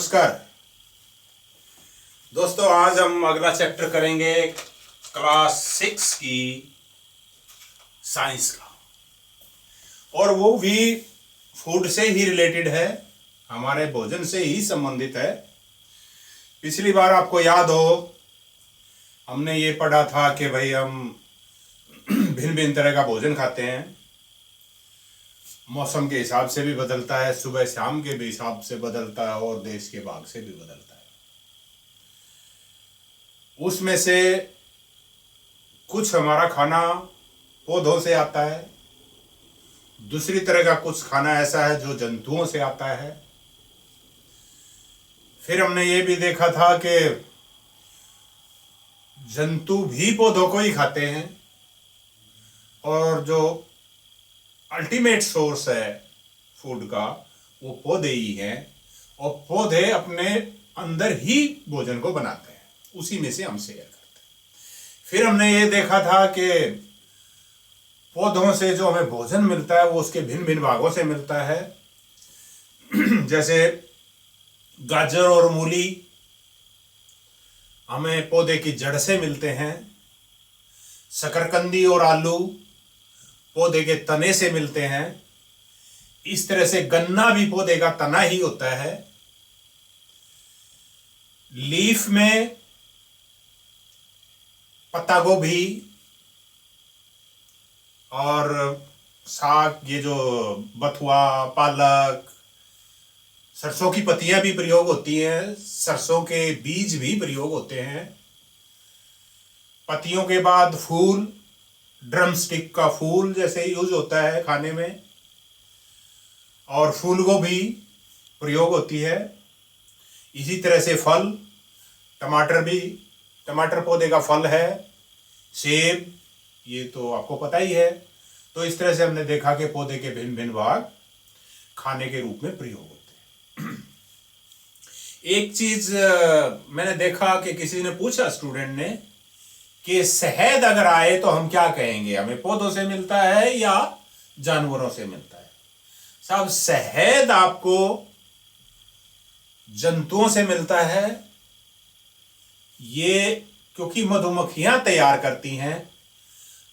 नमस्कार दोस्तों, आज हम अगला चैप्टर करेंगे क्लास 6 की साइंस का, और वो भी फूड से ही रिलेटेड है, हमारे भोजन से ही संबंधित है। पिछली बार आपको याद हो, हमने ये पढ़ा था कि भाई हम भिन्न भिन्न तरह का भोजन खाते हैं। मौसम के हिसाब से भी बदलता है, सुबह शाम के भी हिसाब से बदलता है, और देश के भाग से भी बदलता है। उसमें से कुछ हमारा खाना पौधों से आता है, दूसरी तरह का कुछ खाना ऐसा है जो जंतुओं से आता है। फिर हमने ये भी देखा था कि जंतु भी पौधों को ही खाते हैं, और जो अल्टीमेट सोर्स है फूड का वो पौधे ही हैं, और पौधे अपने अंदर ही भोजन को बनाते हैं, उसी में से हम शेयर करते हैं। फिर हमने ये देखा था कि पौधों से जो हमें भोजन मिलता है वो उसके भिन्न भिन्न भागों से मिलता है। जैसे गाजर और मूली हमें पौधे की जड़ से मिलते हैं, शकरकंदी और आलू पौधे के तने से मिलते हैं। इस तरह से गन्ना भी पौधे का तना ही होता है। लीफ में पत्ता गोभी और साग, ये जो बथुआ, पालक, सरसों की पत्तियां भी प्रयोग होती हैं, सरसों के बीज भी प्रयोग होते हैं। पत्तियों के बाद फूल, ड्रम स्टिक का फूल जैसे यूज होता है खाने में, और फूल गोभी प्रयोग होती है। इसी तरह से फल, टमाटर भी, टमाटर पौधे का फल है, सेब, ये तो आपको पता ही है। तो इस तरह से हमने देखा कि पौधे के भिन्न भिन्न भाग खाने के रूप में प्रयोग होते हैं। एक चीज मैंने देखा कि किसी ने पूछा, स्टूडेंट ने, कि शहद अगर आए तो हम क्या कहेंगे, हमें पौधों से मिलता है या जानवरों से मिलता है? साहब, शहद आपको जंतुओं से मिलता है। ये क्योंकि मधुमक्खियां तैयार करती हैं।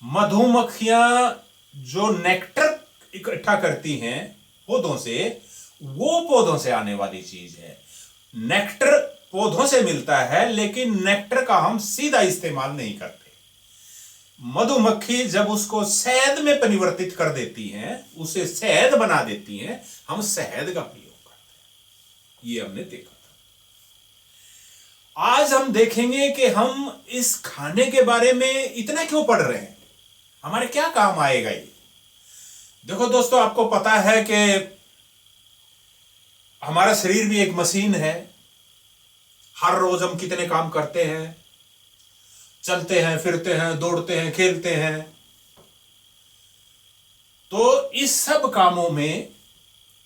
मधुमक्खियां जो नेक्टर इकट्ठा करती हैं पौधों से, वो पौधों से आने वाली चीज है। नेक्टर पौधों से मिलता है, लेकिन नेक्टर का हम सीधा इस्तेमाल नहीं करते। मधुमक्खी जब उसको शहद में परिवर्तित कर देती हैं, उसे शहद बना देती हैं, हम शहद का प्रयोग करते हैं। ये हमने देखा था। आज हम देखेंगे कि हम इस खाने के बारे में इतना क्यों पढ़ रहे हैं, हमारे क्या काम आएगा ये। देखो दोस्तों, आपको पता है कि हमारा शरीर भी एक मशीन है। हर रोज हम कितने काम करते हैं, चलते हैं, फिरते हैं, दौड़ते हैं, खेलते हैं। तो इस सब कामों में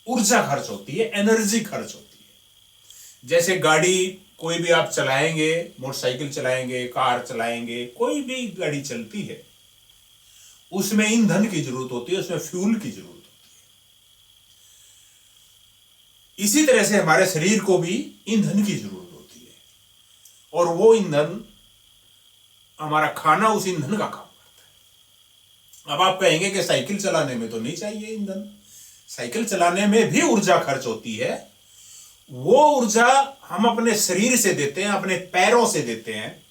ऊर्जा खर्च होती है, एनर्जी खर्च होती है। जैसे गाड़ी कोई भी आप चलाएंगे, मोटरसाइकिल चलाएंगे, कार चलाएंगे, कोई भी गाड़ी चलती है, उसमें ईंधन की जरूरत होती है, उसमें फ्यूल की जरूरत होती है। इसी तरह से हमारे शरीर को भी ईंधन की जरूरत होती है, और वो ईंधन, हमारा खाना उस ईंधन का काम करता है। अब आप कहेंगे कि साइकिल चलाने में तो नहीं चाहिए ईंधन। साइकिल चलाने में भी ऊर्जा खर्च होती है। वो ऊर्जा हम अपने शरीर से देते हैं, अपने पैरों से देते हैं,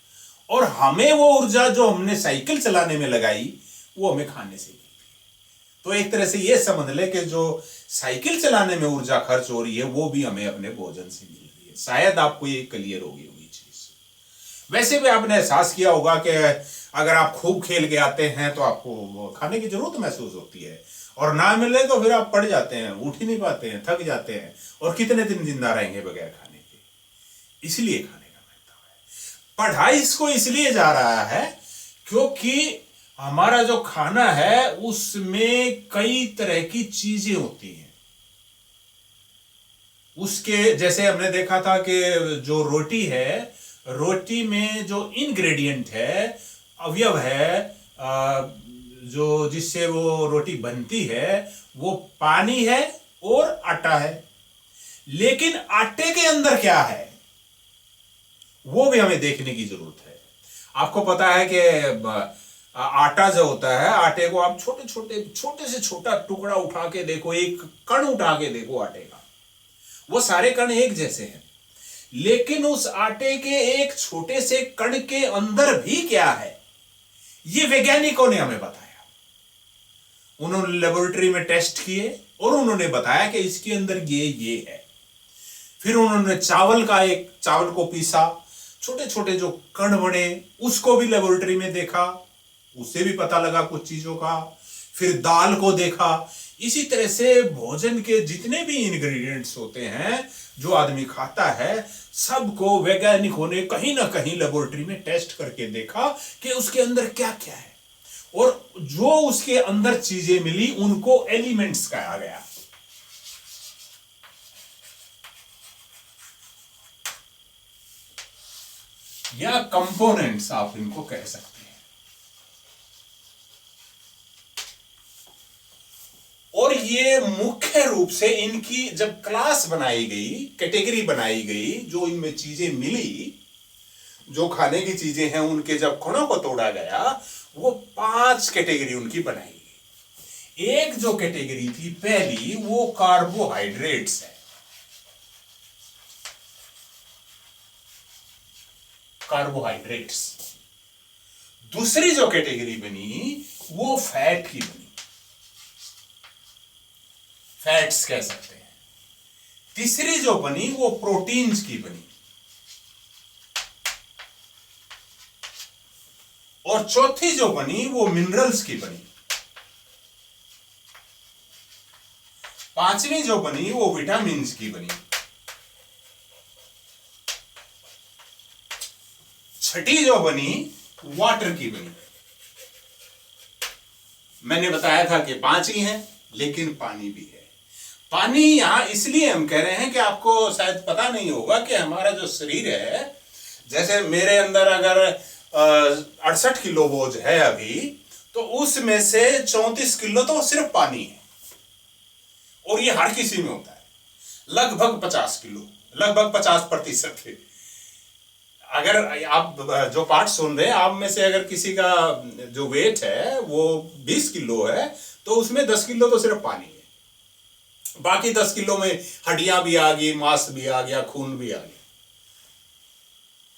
और हमें वो ऊर्जा जो हमने साइकिल चलाने में लगाई, वो हमें खाने से मिलती है। तो एक तरह से ये समझ ले कि जो साइकिल चलाने में ऊर्जा खर्च हो रही है, वो भी हमें अपने भोजन से मिल रही है। शायद आपको ये क्लियर होगी चीज। वैसे भी आपने एहसास किया होगा कि अगर आप खूब खेल के आते हैं तो आपको खाने की जरूरत महसूस होती है, और ना मिले तो फिर आप पड़ जाते हैं, उठ ही नहीं पाते हैं, थक जाते हैं, और कितने दिन जिंदा रहेंगे बगैर खाने के। इसलिए खाने का महत्व है। पढ़ाई इसको इसलिए जा रहा है क्योंकि हमारा जो खाना है उसमें कई तरह की चीजें होती हैं। उसके जैसे हमने देखा था कि जो रोटी है, रोटी में जो इंग्रेडिएंट है, अवयव है, जो जिससे वो रोटी बनती है, वो पानी है और आटा है। लेकिन आटे के अंदर क्या है वो भी हमें देखने की जरूरत है। आपको पता है कि आटा जो होता है, आटे को आप छोटे से छोटा टुकड़ा उठा के देखो, एक कण उठा के देखो आटे का, वो सारे कण एक जैसे हैं, लेकिन उस आटे के एक छोटे से कण के अंदर भी क्या है ये वैज्ञानिकों ने हमें बताया। उन्होंने लेबोरेटरी में टेस्ट किए और उन्होंने बताया कि इसके अंदर ये है। फिर उन्होंने चावल को पीसा, छोटे छोटे जो कण बने उसको भी लेबोरेटरी में देखा, उससे भी पता लगा कुछ चीजों का। फिर दाल को देखा। इसी तरह से भोजन के जितने भी इंग्रेडिएंट्स होते हैं जो आदमी खाता है, सबको वैज्ञानिकों ने कहीं ना कहीं लेबोरेटरी में टेस्ट करके देखा कि उसके अंदर क्या क्या है, और जो उसके अंदर चीजें मिली उनको एलिमेंट्स कहा गया। या कंपोनेंट्स आप इनको कह सकते हैं। और ये मुख्य रूप से इनकी जब क्लास बनाई गई, कैटेगरी बनाई गई, जो इनमें चीजें मिली, जो खाने की चीजें हैं उनके जब कणों को तोड़ा गया, वो 5 कैटेगरी उनकी बनाई गई। एक जो कैटेगरी थी पहली, वो कार्बोहाइड्रेट्स है, कार्बोहाइड्रेट्स। दूसरी जो कैटेगरी बनी वो फैट की बनी, फैट्स कह सकते हैं। तीसरी जो बनी वो प्रोटीन्स की बनी, और चौथी जो बनी वो मिनरल्स की बनी। पांचवी जो बनी वो विटामिन्स की बनी। छठी जो बनी वाटर की बनी। मैंने बताया था कि 5 ही हैं, लेकिन पानी भी है। पानी यहां इसलिए हम कह रहे हैं कि आपको शायद पता नहीं होगा कि हमारा जो शरीर है, जैसे मेरे अंदर अगर 68 किलो बोझ है अभी, तो उसमें से 34 किलो तो सिर्फ पानी है, और ये हर किसी में होता है। लगभग 50 किलो, लगभग 50% है। अगर आप जो पाठ सुन रहे हैं, आप में से अगर किसी का जो वेट है वो 20 किलो है, तो उसमें 10 किलो तो सिर्फ पानी है। बाकी 10 किलो में हड्डियां भी आ गई, मांस भी आ गया, खून भी आ गया।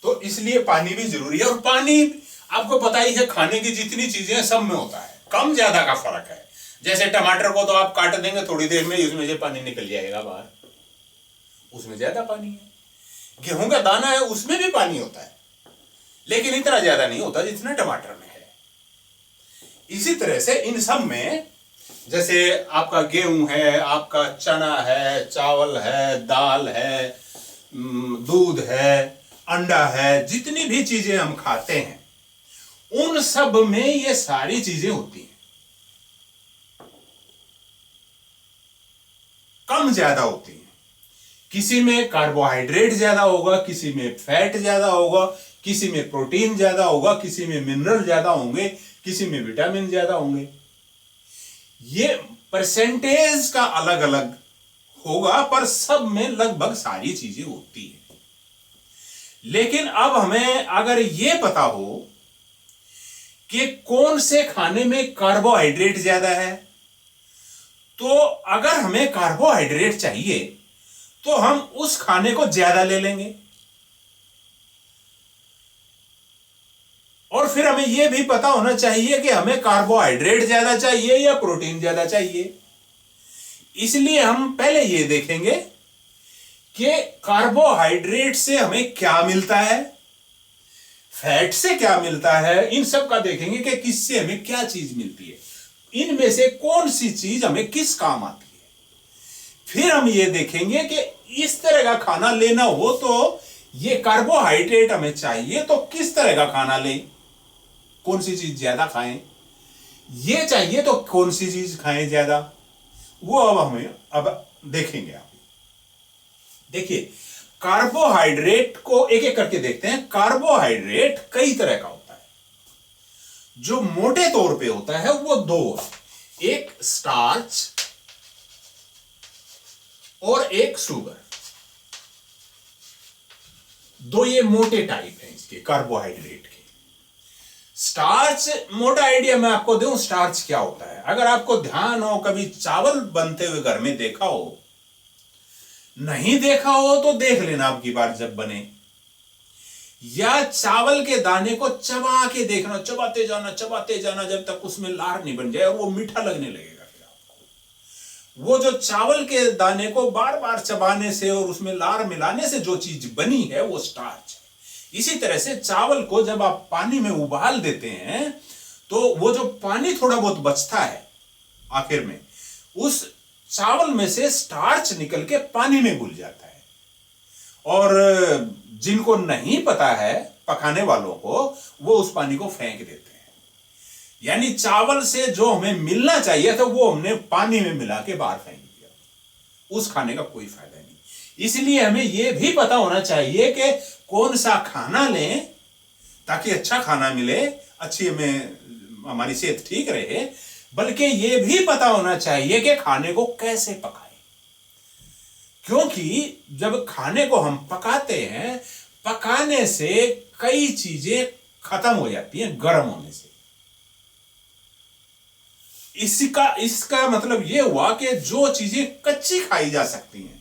तो इसलिए पानी भी जरूरी है। और पानी आपको पता ही है, खाने की जितनी चीजें हैं सब में होता है, कम ज्यादा का फर्क है। जैसे टमाटर को तो आप काट देंगे, थोड़ी देर में उसमें से पानी निकल जाएगा बाहर, उसमें ज्यादा पानी है। गेहूं का दाना है, उसमें भी पानी होता है, लेकिन इतना ज्यादा नहीं होता जितना टमाटर में है। इसी तरह से इन सब में, जैसे आपका गेहूं है, आपका चना है, चावल है, दाल है, दूध है, अंडा है, जितनी भी चीजें हम खाते हैं उन सब में ये सारी चीजें होती हैं। कम ज्यादा होती हैं। किसी में कार्बोहाइड्रेट ज्यादा होगा, किसी में फैट ज्यादा होगा, किसी में प्रोटीन ज्यादा होगा, किसी में मिनरल ज्यादा होंगे, किसी में विटामिन ज्यादा होंगे। ये परसेंटेज का अलग अलग होगा, पर सब में लगभग सारी चीजें होती हैं। लेकिन अब हमें अगर यह पता हो कि कौन से खाने में कार्बोहाइड्रेट ज्यादा है, तो अगर हमें कार्बोहाइड्रेट चाहिए तो हम उस खाने को ज्यादा ले लेंगे। और फिर हमें यह भी पता होना चाहिए कि हमें कार्बोहाइड्रेट ज्यादा चाहिए या प्रोटीन ज्यादा चाहिए। इसलिए हम पहले यह देखेंगे कि कार्बोहाइड्रेट से हमें क्या मिलता है, फैट से क्या मिलता है, इन सब का देखेंगे कि किससे हमें क्या चीज मिलती है, इनमें से कौन सी चीज हमें किस काम आती है। फिर हम ये देखेंगे कि इस तरह का खाना लेना हो तो ये कार्बोहाइड्रेट हमें चाहिए, तो किस तरह का खाना लें, कौन सी चीज ज्यादा खाएं, ये चाहिए तो कौन सी चीज खाएं ज्यादा, वो अब हमें देखेंगे। आप देखिए, कार्बोहाइड्रेट को एक एक करके देखते हैं। कार्बोहाइड्रेट कई तरह का होता है। जो मोटे तौर पे होता है वो 2 है, एक स्टार्च और एक शुगर। दो ये मोटे टाइप हैं इसके कार्बोहाइड्रेट के। स्टार्च, मोटा आइडिया मैं आपको दूं स्टार्च क्या होता है। अगर आपको ध्यान हो, कभी चावल बनते हुए घर में देखा हो, नहीं देखा हो तो देख लेना अब की बार जब बने, या चावल के दाने को चबा के देखना, चबाते जाना जब तक उसमें लार नहीं बन जाए और वो मीठा लगने लगेगा। फिर आपको वो जो चावल के दाने को बार बार चबाने से और उसमें लार मिलाने से जो चीज बनी है वो स्टार्च है। इसी तरह से चावल को जब आप पानी में उबाल देते हैं तो वो जो पानी थोड़ा बहुत बचता है आखिर में, उस चावल में से स्टार्च निकल के पानी में घुल जाता है। और जिनको नहीं पता है पकाने वालों को, वो उस पानी को फेंक देते हैं। यानी चावल से जो हमें मिलना चाहिए था वो हमने पानी में मिला के बाहर फेंक दिया। उस खाने का कोई फायदा नहीं। इसलिए हमें यह भी पता होना चाहिए कि कौन सा खाना लें ताकि अच्छा खाना मिले, अच्छी हमें हमारी सेहत ठीक रहे, बल्कि यह भी पता होना चाहिए कि खाने को कैसे पकाएं। क्योंकि जब खाने को हम पकाते हैं, पकाने से कई चीजें खत्म हो जाती हैं गर्म होने से। इसका मतलब यह हुआ कि जो चीजें कच्ची खाई जा सकती हैं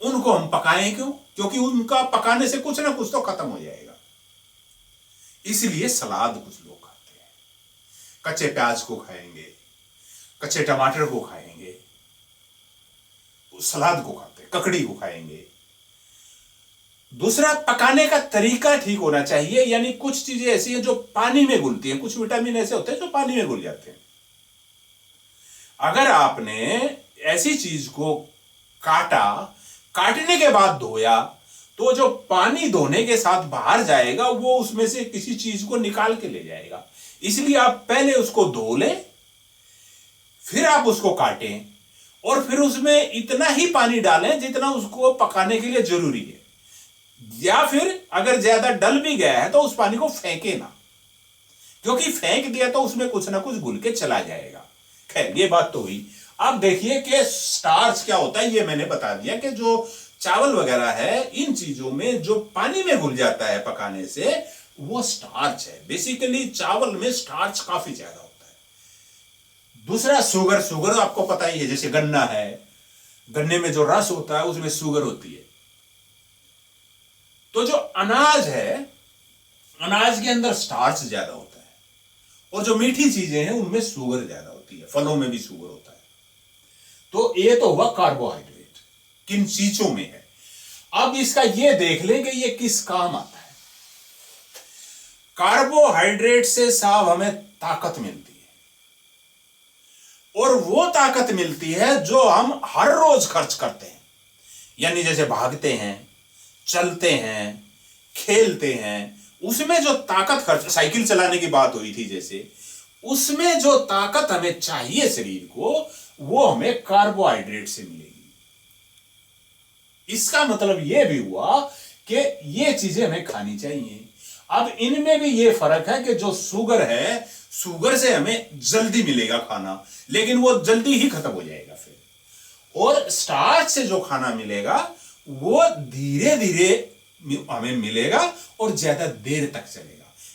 उनको हम पकाएं क्यों? क्योंकि उनका पकाने से कुछ ना कुछ तो खत्म हो जाएगा। इसलिए सलाद कुछ लोग खाते हैं, कच्चे प्याज को खाएंगे, कच्चे टमाटर को खाएंगे, सलाद को खाते हैं, ककड़ी को खाएंगे। दूसरा, पकाने का तरीका ठीक होना चाहिए। यानी कुछ चीजें ऐसी हैं जो पानी में घुलती हैं, कुछ विटामिन ऐसे होते हैं जो पानी में घुल जाते हैं। अगर आपने ऐसी चीज को काटा, काटने के बाद धोया, तो जो पानी धोने के साथ बाहर जाएगा वो उसमें से किसी चीज को निकाल के ले जाएगा। इसलिए आप पहले उसको धो लें, फिर आप उसको काटें और फिर उसमें इतना ही पानी डालें जितना उसको पकाने के लिए जरूरी है। या फिर अगर ज्यादा डल भी गया है तो उस पानी को फेंके ना, क्योंकि फेंक दिया तो उसमें कुछ ना कुछ घुल के चला जाएगा। खैर, ये बात तो हुई। अब देखिए कि स्टार्च क्या होता है। ये मैंने बता दिया कि जो चावल वगैरह है, इन चीजों में जो पानी में घुल जाता है पकाने से, वो स्टार्च है। बेसिकली चावल में स्टार्च काफी ज्यादा होता है। दूसरा, शुगर आपको पता ही है। जैसे गन्ना है, गन्ने में जो रस होता है उसमें शुगर होती है। तो जो अनाज है, अनाज के अंदर स्टार्च ज्यादा होता है और जो मीठी चीजें हैं उनमें शुगर ज्यादा होती है। फलों में भी शुगर होता है। तो ये तो हुआ कार्बोहाइड्रेट किन चीजों में है। अब इसका ये देख लें कि ये किस काम आता है। कार्बोहाइड्रेट से साहब हमें ताकत मिलती है, और वो ताकत मिलती है जो हम हर रोज खर्च करते हैं। यानी जैसे भागते हैं, चलते हैं, खेलते हैं, उसमें जो ताकत खर्च, साइकिल चलाने की बात हुई थी जैसे, उसमें जो ताकत हमें चाहिए शरीर को, वो हमें कार्बोहाइड्रेट से मिलेगी। इसका मतलब यह भी हुआ कि ये चीजें हमें खानी चाहिए। अब इनमें भी ये फर्क है कि जो शुगर है, शुगर से हमें जल्दी मिलेगा खाना, लेकिन वो जल्दी ही खत्म हो जाएगा फिर। और स्टार्च से जो खाना मिलेगा वो धीरे धीरे हमें मिलेगा और ज्यादा देर तक चलेगा।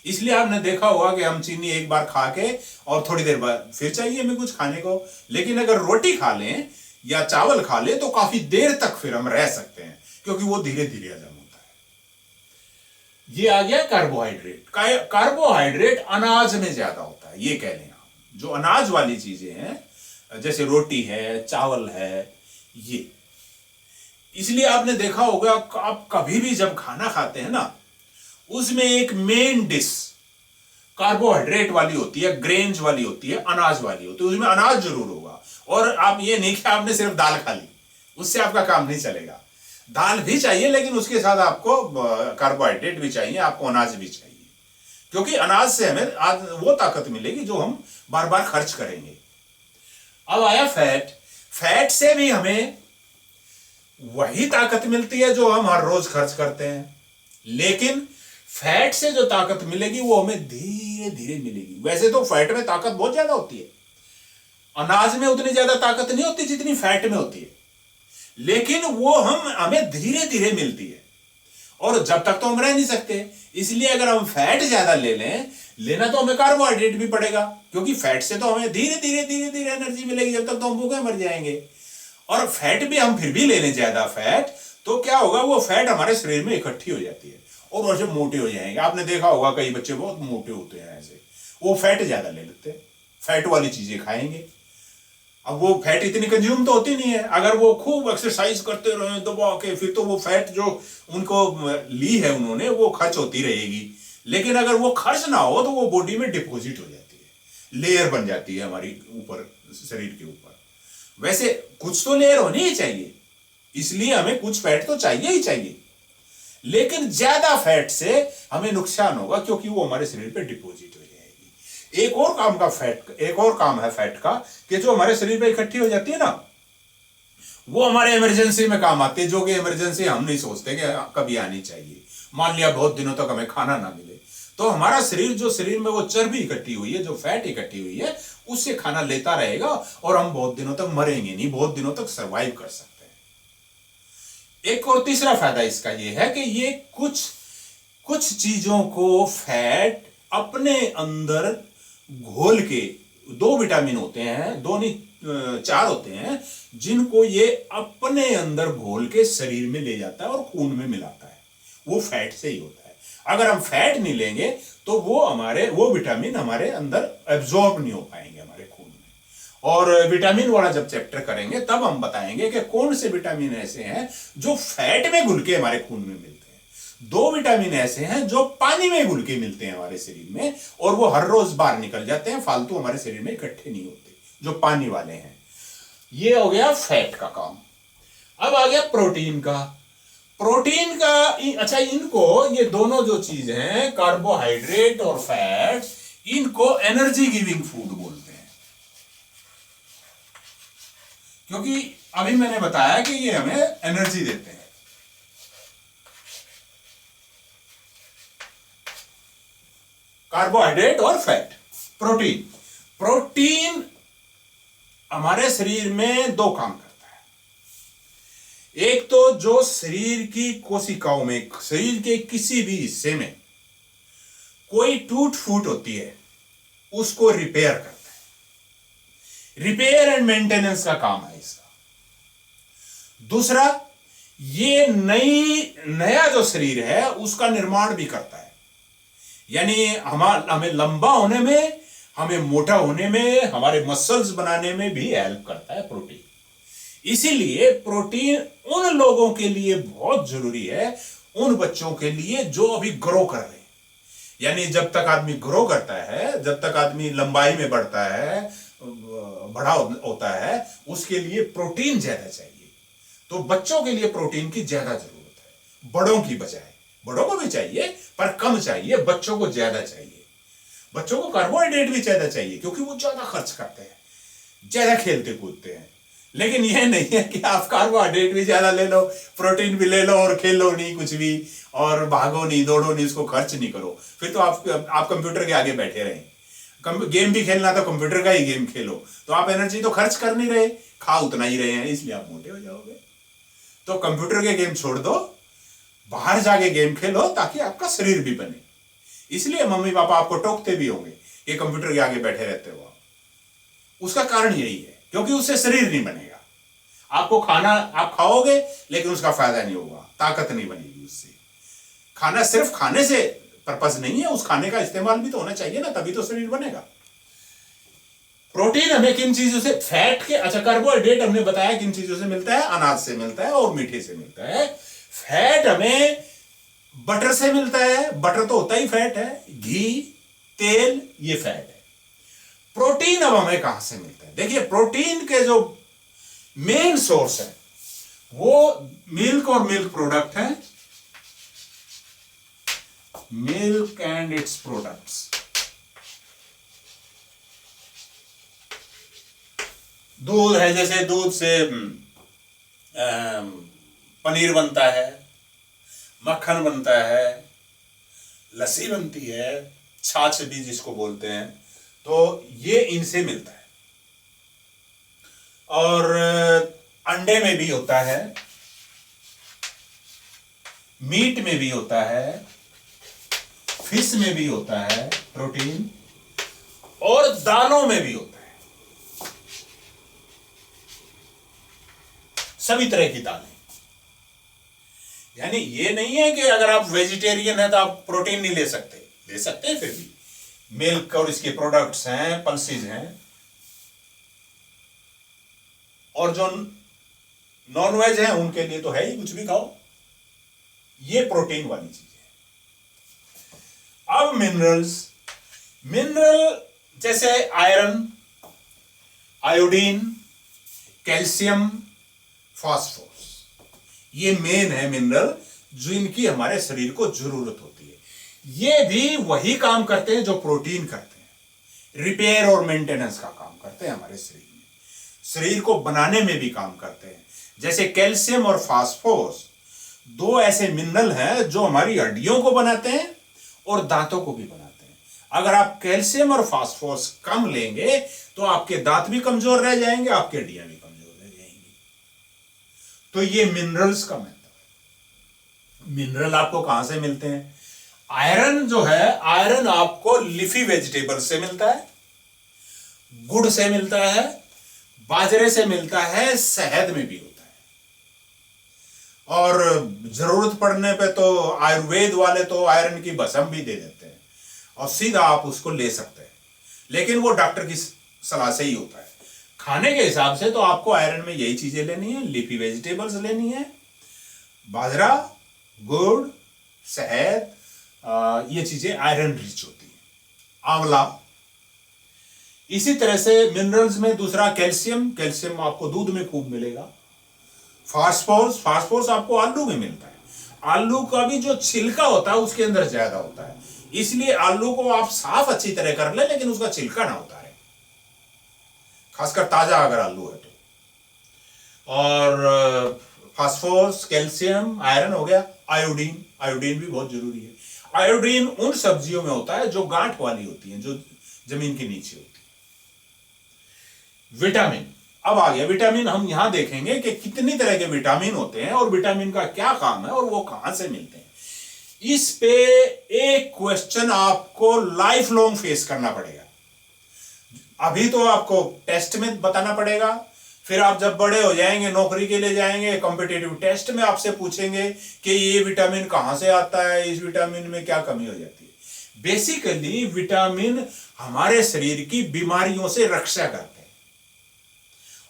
इसलिए आपने देखा होगा कि हम चीनी एक बार खा के और थोड़ी देर बाद फिर चाहिए हमें कुछ खाने को, लेकिन अगर रोटी खा लें या चावल खा लें तो काफी देर तक फिर हम रह सकते हैं, क्योंकि वो धीरे धीरे हजम होता है। ये आ गया कार्बोहाइड्रेट। कार्बोहाइड्रेट अनाज में ज्यादा होता है, ये कह लें आप। जो अनाज वाली चीजें हैं जैसे रोटी है, चावल है, ये। इसलिए आपने देखा होगा, आप कभी भी जब खाना खाते हैं ना, उसमें एक मेन डिश कार्बोहाइड्रेट वाली होती है, ग्रेन्स वाली होती है, अनाज वाली होती है। उसमें अनाज जरूर होगा। और आप ये नहीं कि आपने सिर्फ दाल खा ली, उससे आपका काम नहीं चलेगा। दाल भी चाहिए, लेकिन उसके साथ आपको कार्बोहाइड्रेट भी चाहिए, आपको अनाज भी चाहिए, क्योंकि अनाज से हमें आज वो ताकत मिलेगी जो हम बार बार खर्च करेंगे। अब आया फैट। फैट से भी हमें वही ताकत मिलती है जो हम हर रोज खर्च करते हैं, लेकिन फैट से जो ताकत मिलेगी वो हमें धीरे धीरे मिलेगी। वैसे तो फैट में ताकत बहुत ज्यादा होती है, अनाज में उतनी ज्यादा ताकत नहीं होती जितनी फैट में होती है, लेकिन वो हमें धीरे धीरे मिलती है। और जब तक तो हम रह नहीं सकते। इसलिए अगर हम फैट ज्यादा ले लें, लेना तो हमें कार्बोहाइड्रेट भी पड़ेगा, क्योंकि फैट से तो हमें धीरे धीरे धीरे धीरे एनर्जी मिलेगी, जब तक तो हम भूखे मर जाएंगे। और फैट भी हम फिर भी ले लें ज्यादा फैट, तो क्या होगा, वो फैट हमारे शरीर में इकट्ठी हो जाती है और वैसे मोटे हो जाएंगे। आपने देखा होगा कई बच्चे बहुत मोटे होते हैं ऐसे, वो फैट ज्यादा ले लेते हैं, फैट वाली चीजें खाएंगे। अब वो फैट इतनी कंज्यूम तो होती नहीं है, अगर वो खूब एक्सरसाइज करते रहे दबा के, फिर तो वो फैट जो उनको ली है उन्होंने वो खर्च होती रहेगी। लेकिन अगर वो खर्च ना हो तो वो बॉडी में डिपॉजिट हो जाती है, लेयर बन जाती है हमारी ऊपर, शरीर के ऊपर। वैसे कुछ तो लेयर होनी ही चाहिए, इसलिए हमें कुछ फैट तो चाहिए ही चाहिए, लेकिन ज्यादा फैट से हमें नुकसान होगा, क्योंकि वो हमारे शरीर पे डिपॉजिट हो जाएगी। एक और काम है फैट का, कि जो हमारे शरीर पे इकट्ठी हो जाती है ना, वो हमारे इमरजेंसी में काम आती है, जो कि इमरजेंसी हम नहीं सोचते कि कभी आनी चाहिए। मान लिया बहुत दिनों तक हमें खाना ना मिले, तो हमारा शरीर, जो शरीर में वो चर्बी इकट्ठी हुई है, जो फैट इकट्ठी हुई है, उससे खाना लेता रहेगा और हम बहुत दिनों तक मरेंगे नहीं, बहुत दिनों तक सरवाइव कर सकते हैं। एक और तीसरा फायदा इसका यह है कि ये कुछ चीजों को फैट अपने अंदर घोल के, 2 विटामिन होते हैं, 2 नहीं 4 होते हैं, जिनको ये अपने अंदर घोल के शरीर में ले जाता है और खून में मिलाता है। वो फैट से ही होता है। अगर हम फैट नहीं लेंगे तो वो विटामिन हमारे अंदर एब्जॉर्ब नहीं हो पाएंगे हमारे खून में। और विटामिन वाला जब चैप्टर करेंगे तब हम बताएंगे कि कौन से विटामिन ऐसे हैं जो फैट में घुल के हमारे खून में मिलते हैं। 2 विटामिन ऐसे हैं जो पानी में घुल के मिलते हैं हमारे शरीर में, और वो हर रोज बाहर निकल जाते हैं, फालतू हमारे शरीर में इकट्ठे नहीं होते, जो पानी वाले हैं। ये हो गया फैट का काम। अब आ गया प्रोटीन का। अच्छा, इनको, ये दोनों जो चीज हैं, कार्बोहाइड्रेट और फैट, इनको एनर्जी गिविंग फूड बोलते हैं, क्योंकि अभी मैंने बताया कि ये हमें एनर्जी देते हैं। कार्बोहाइड्रेट और फैट। प्रोटीन हमारे शरीर में 2 काम करता है। एक तो जो शरीर की कोशिकाओं में, शरीर के किसी भी हिस्से में कोई टूट फूट होती है, उसको रिपेयर करता है। रिपेयर एंड मेंटेनेंस का काम है इसका। दूसरा, ये नया जो शरीर है उसका निर्माण भी करता है, यानी हमें लंबा होने में, हमें मोटा होने में, हमारे मसल्स बनाने में भी हेल्प करता है प्रोटीन। इसीलिए प्रोटीन उन लोगों के लिए बहुत जरूरी है, उन बच्चों के लिए जो अभी ग्रो कर रहे हैं। यानी जब तक आदमी ग्रो करता है, जब तक आदमी लंबाई में बढ़ता है, बड़ा होता है, उसके लिए प्रोटीन ज्यादा चाहिए। तो बच्चों के लिए प्रोटीन की ज्यादा जरूरत है, बड़ों की बजाय। बड़ों को भी चाहिए पर कम चाहिए, बच्चों को ज्यादा चाहिए। बच्चों को कार्बोहाइड्रेट भी ज्यादा चाहिए, क्योंकि वो ज्यादा खर्च करते हैं, ज्यादा खेलते कूदते हैं। लेकिन यह नहीं है कि आप कार्बोहाइड्रेट भी ज्यादा ले लो, प्रोटीन भी ले लो और खेलो नहीं कुछ भी, और भागो नहीं, दौड़ो नहीं, उसको खर्च नहीं करो। फिर तो आप कंप्यूटर के आगे बैठे रहें। गेम भी खेलना तो कंप्यूटर का ही गेम खेलो, तो आप एनर्जी तो खर्च कर नहीं रहे, खा उतना ही रहे हैं, इसलिए आप मोटे हो जाओगे। तो कंप्यूटर के गेम छोड़ दो, बाहर जाके गेम खेलो, ताकि आपका शरीर भी बने। इसलिए मम्मी पापा आपको टोकते भी होंगे कि कंप्यूटर के आगे बैठे रहते हो आप। उसका कारण यही है, क्योंकि उससे शरीर नहीं बनेगा। आपको खाना आप खाओगे, लेकिन उसका फायदा नहीं होगा, ताकत नहीं बनेगी उससे। खाना सिर्फ खाने से पर्पस नहीं है, उस खाने का इस्तेमाल भी तो होना चाहिए ना, तभी तो शरीर बनेगा। प्रोटीन हमें किन चीजों से, फैट के, अच्छा कार्बोहाइड्रेट हमने बताया किन चीजों से मिलता है, अनाज से मिलता है और मीठे से मिलता है। फैट हमें बटर से मिलता है, बटर तो होता ही फैट है, घी, तेल, ये फैट है। प्रोटीन अब हमें कहां से मिलता है? देखिए, प्रोटीन के जो मेन सोर्स है वो मिल्क और मिल्क प्रोडक्ट है, मिल्क एंड इट्स प्रोडक्ट्स। दूध है, जैसे दूध से पनीर बनता है, मक्खन बनता है, लस्सी बनती है, छाछ भी जिसको बोलते हैं, तो ये इनसे मिलता है। और अंडे में भी होता है, मीट में भी होता है, फिश में भी होता है प्रोटीन, और दालों में भी होता है। सभी तरह की दालें। यानी ये नहीं है कि अगर आप वेजिटेरियन हैं तो आप प्रोटीन नहीं ले सकते, ले सकते हैं फिर भी। मिल्क और इसके प्रोडक्ट्स हैं, पल्सेस हैं, और जो नॉन वेज हैं उनके लिए तो है ही, कुछ भी खाओ। ये प्रोटीन वाली चीज है। अब मिनरल्स, मिनरल जैसे आयरन, आयोडीन, कैल्शियम, फास्फोरस, ये मेन है मिनरल जो इनकी हमारे शरीर को जरूरत होती है। ये भी वही काम करते हैं जो प्रोटीन करते हैं, रिपेयर और मेंटेनेंस का काम करते हैं हमारे शरीर में, शरीर को बनाने में भी काम करते हैं। जैसे कैल्शियम और फास्फोरस दो ऐसे मिनरल हैं जो हमारी हड्डियों को बनाते हैं और दांतों को भी बनाते हैं। अगर आप कैल्शियम और फास्फोरस कम लेंगे तो आपके दांत भी कमजोर रह जाएंगे, आपकी हड्डियां भी कमजोर रह जाएंगी। तो ये मिनरल्स का मतलब है। मिनरल आपको कहां से मिलते हैं? आयरन जो है, आयरन आपको लीफी वेजिटेबल से मिलता है, गुड़ से मिलता है, बाजरे से मिलता है, शहद में भी होता है, और जरूरत पड़ने पे तो आयुर्वेद वाले तो आयरन की भस्म भी दे देते हैं और सीधा आप उसको ले सकते हैं, लेकिन वो डॉक्टर की सलाह से ही होता है। खाने के हिसाब से तो आपको आयरन में यही चीजें लेनी है, लीफी वेजिटेबल्स लेनी है, बाजरा, गुड़, शहद, ये चीजें आयरन रिच होती है। आंवला। इसी तरह से मिनरल्स में दूसरा कैल्शियम, कैल्शियम आपको दूध में खूब मिलेगा। फास्फोरस, फास्फोरस आपको आलू में मिलता है। आलू का भी जो छिलका होता है उसके अंदर ज्यादा होता है, इसलिए आलू को आप साफ अच्छी तरह कर ले, लेकिन उसका छिलका ना उतारे, खासकर ताजा अगर आलू है तो। और फास्फोरस, कैल्शियम, आयरन हो गया। आयोडीन, आयोडीन भी बहुत जरूरी है। आयोडीन उन सब्जियों में होता है जो गांठ वाली होती हैं, जो जमीन के नीचे होती है। विटामिन, अब आ गया विटामिन। हम यहां देखेंगे कि कितनी तरह के विटामिन होते हैं और विटामिन का क्या काम है और वो कहां से मिलते हैं। इस पे एक क्वेश्चन आपको लाइफ लॉन्ग फेस करना पड़ेगा। अभी तो आपको टेस्ट में बताना पड़ेगा, फिर आप जब बड़े हो जाएंगे, नौकरी के लिए जाएंगे, कॉम्पिटिटिव टेस्ट में आपसे पूछेंगे कि ये विटामिन कहां से आता है, इस विटामिन में क्या कमी हो जाती है। बेसिकली विटामिन हमारे शरीर की बीमारियों से रक्षा करते हैं,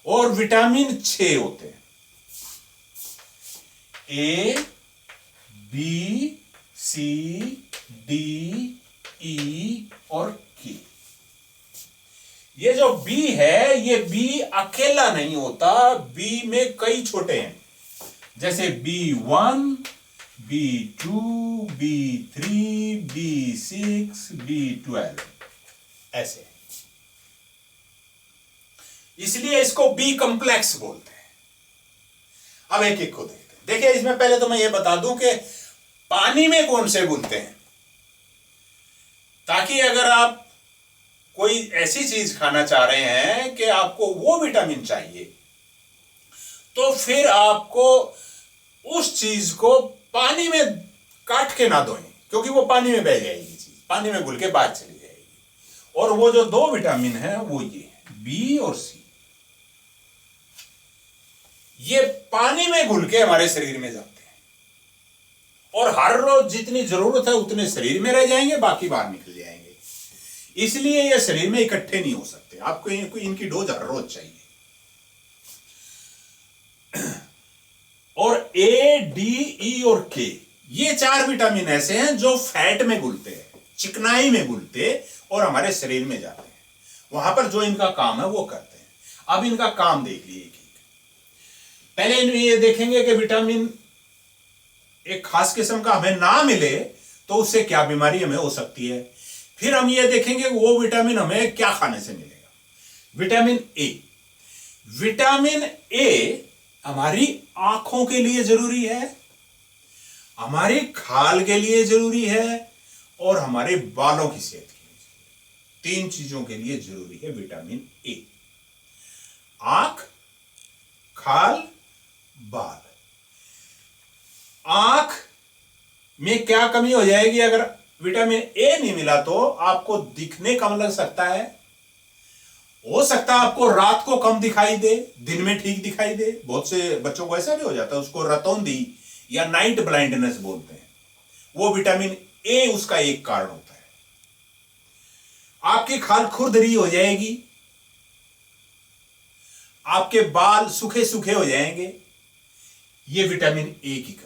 और विटामिन 6 होते हैं, ए, बी, सी, डी, ई और के। ये जो बी है, ये बी अकेला नहीं होता, बी में कई छोटे हैं, जैसे B1, B2, B3, B6, B12, ऐसे। इसलिए इसको बी कॉम्प्लेक्स बोलते हैं। अब एक एक को देखते हैं। देखिए, इसमें पहले तो मैं ये बता दूं कि पानी में कौन से घुलते हैं, ताकि अगर आप कोई ऐसी चीज खाना चाह रहे हैं कि आपको वो विटामिन चाहिए, तो फिर आपको उस चीज को पानी में काट के ना धोएं, क्योंकि वो पानी में बह जाएगी, चीज पानी में घुल के बाहर चली जाएगी। और वो जो दो विटामिन है वो ये है, बी और सी। ये पानी में घुल के हमारे शरीर में जाते हैं और हर रोज जितनी जरूरत है उतने शरीर में रह जाएंगे, बाकी बाहर निकल जाएंगे। इसलिए ये शरीर में इकट्ठे नहीं हो सकते, आपको इनकी डोज हर रोज चाहिए। और ए, डी, ई और के, ये 4 विटामिन ऐसे हैं जो फैट में घुलते हैं, चिकनाई में घुलते और हमारे शरीर में जाते हैं। वहां पर जो इनका काम है वो करते हैं। अब इनका काम देख लिए एक एक। पहले इनमें ये देखेंगे कि विटामिन एक खास किस्म का हमें ना मिले तो उससे क्या बीमारी हमें हो सकती है। फिर हम ये देखेंगे वो विटामिन हमें क्या खाने से मिलेगा। विटामिन ए, विटामिन ए हमारी आंखों के लिए जरूरी है, हमारी खाल के लिए जरूरी है, और हमारे बालों की सेहत के लिए। 3 चीजों के लिए जरूरी है विटामिन ए। आंख, खाल, बाल। आंख में क्या कमी हो जाएगी? अगर विटामिन ए नहीं मिला तो आपको दिखने कम लग सकता है, हो सकता है आपको रात को कम दिखाई दे, दिन में ठीक दिखाई दे। बहुत से बच्चों को ऐसा भी हो जाता है, उसको रतौंधी या नाइट ब्लाइंडनेस बोलते हैं। वो विटामिन ए उसका एक कारण होता है। आपकी खाल खुरदरी हो जाएगी, आपके बाल सूखे सूखे हो जाएंगे, ये विटामिन ए की कमी है।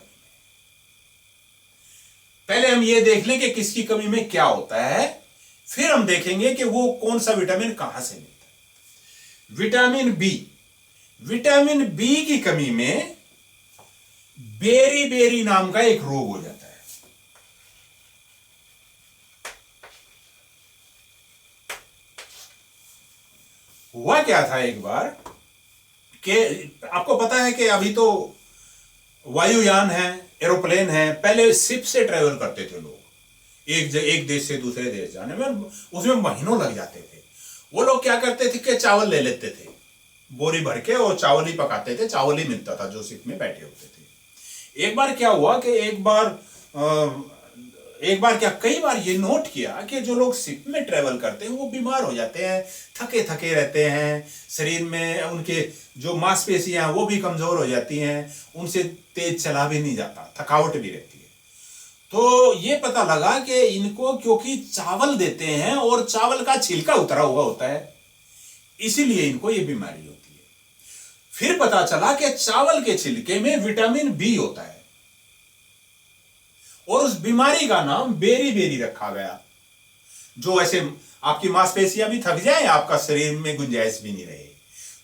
पहले हम ये देख लें कि किसकी कमी में क्या होता है, फिर हम देखेंगे कि वो कौन सा विटामिन कहां से मिलता है। विटामिन बी, विटामिन बी की कमी में बेरी बेरी नाम का एक रोग हो जाता है। हुआ क्या था एक बार कि आपको पता है कि अभी तो वायुयान है, एरोप्लेन है, पहले शिप से ट्रेवल करते थे लोग एक देश से दूसरे देश जाने में, उसमें महीनों लग जाते थे। वो लोग क्या करते थे कि चावल ले लेते थे बोरी भर के, और चावल ही पकाते थे, चावल ही मिलता था जो शिप में बैठे होते थे। एक बार क्या हुआ कि एक बार क्या कई बार ये नोट किया कि जो लोग शिप में ट्रेवल करते हैं वो बीमार हो जाते हैं, थके थके रहते हैं, शरीर में उनके जो मांसपेशियां हैं वो भी कमजोर हो जाती हैं, उनसे तेज चला भी नहीं जाता, थकावट भी रहती है। तो ये पता लगा कि इनको क्योंकि चावल देते हैं और चावल का छिलका उतरा हुआ होता है, इसीलिए इनको ये बीमारी होती है। फिर पता चला कि चावल के छिलके में विटामिन बी होता है और उस बीमारी का नाम बेरी बेरी रखा गया। जो ऐसे आपकी मांसपेशियां भी थक जाए, आपका शरीर में गुंजाइश भी नहीं रहे,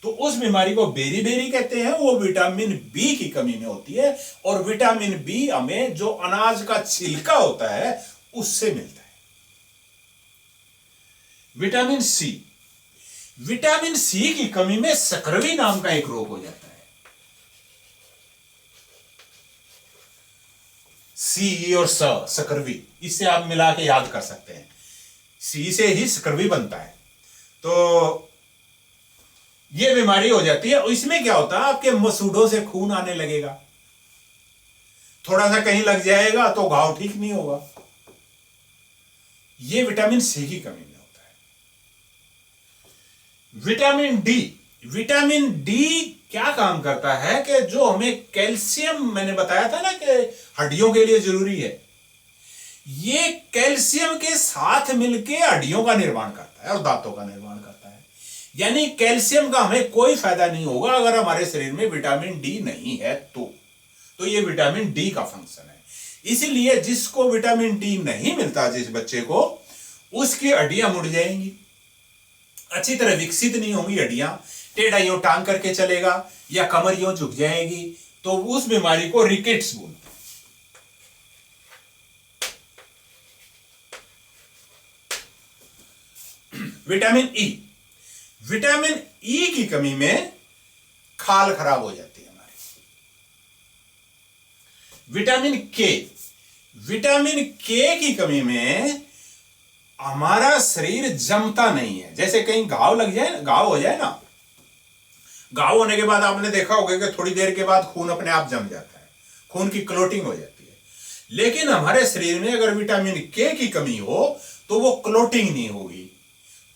तो उस बीमारी को बेरी बेरी कहते हैं। वो विटामिन बी की कमी में होती है, और विटामिन बी हमें जो अनाज का छिलका होता है उससे मिलता है। विटामिन सी, विटामिन सी की कमी में सकरवी नाम का एक रोग हो जाता है। सी और सकरवी, इससे आप मिला के याद कर सकते हैं, सी से ही सकरवी बनता है। तो ये बीमारी हो जाती है। इसमें क्या होता है, आपके मसूड़ों से खून आने लगेगा, थोड़ा सा कहीं लग जाएगा तो घाव ठीक नहीं होगा। ये विटामिन सी की कमी में होता है। विटामिन डी, विटामिन डी क्या काम करता है कि जो हमें कैल्शियम, मैंने बताया था ना कि हड्डियों के लिए जरूरी है, ये कैल्शियम के साथ मिलकर हड्डियों का निर्माण करता है और दांतों का निर्माण करता है। यानी कैल्शियम का हमें कोई फायदा नहीं होगा अगर हमारे शरीर में विटामिन डी नहीं है तो ये विटामिन डी का फंक्शन है। इसीलिए जिसको विटामिन डी नहीं मिलता, जिस बच्चे को, उसकी हड्डियां मुड़ जाएंगी, अच्छी तरह विकसित नहीं होंगी हड्डियां, टेढ़ा यूं टांग करके चलेगा या कमर यूं झुक जाएगी, तो उस बीमारी को रिकेट्स बोलते हैं। विटामिन ई, विटामिन ई की कमी में खाल खराब हो जाती है हमारी। विटामिन के, विटामिन के की कमी में हमारा शरीर जमता नहीं है। जैसे कहीं घाव लग जाए ना, घाव हो जाए ना, घाव होने के बाद आपने देखा होगा कि थोड़ी देर के बाद खून अपने आप जम जाता है, खून की क्लोटिंग हो जाती है। लेकिन हमारे शरीर में अगर विटामिन के की कमी हो तो वो क्लोटिंग नहीं होगी।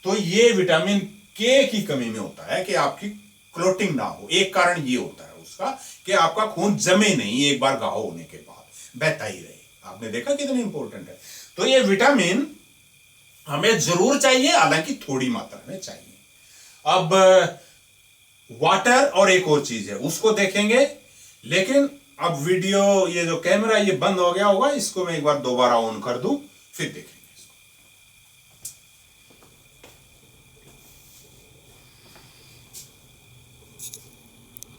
तो ये विटामिन के की कमी में होता है कि आपकी क्लोटिंग ना हो। एक कारण ये होता है उसका कि आपका खून जमे नहीं, एक बार घाव होने के बाद बहता ही रहे। आपने देखा कितनी इंपॉर्टेंट है। तो ये विटामिन हमें जरूर चाहिए, हालांकि थोड़ी मात्रा में चाहिए। अब वाटर और एक और चीज है, उसको देखेंगे। लेकिन अब वीडियो, ये जो कैमरा ये बंद हो गया होगा, इसको मैं एक बार दोबारा ऑन कर दूं, फिर देखेंगे।